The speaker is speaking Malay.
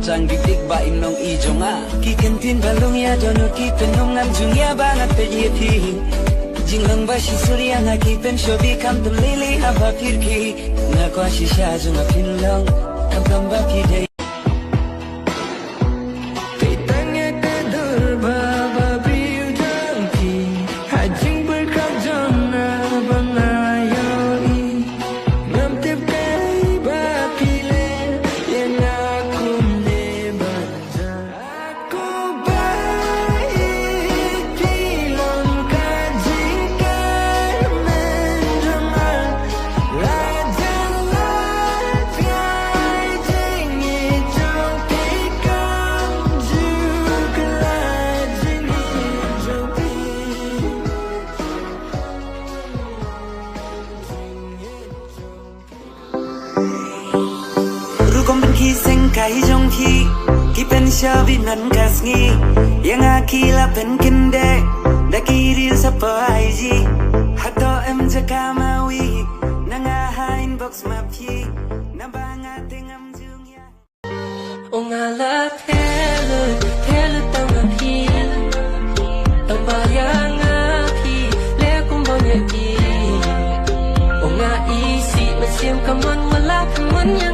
chang dik ba im nong I jonga ki ken tin balung ya dono ki penong ngam junya bangat pe ye thi jinglang ba shi surya nga ki pen shobi kam tum lili haba phirki na kwa shi sha junga pin long kam ba ki dei Kong ben ki seng kai jong ki pen shavi nan kasngi yang aki la pen kende da ki ril sa pa IG hato em jaka mawi nanga ha inbox ma phi na ba nga tengam jung ya onga la thelu tang ma phi ta ba ya nga phi le kum bo nya ki onga I si ma sim kamon wala kamon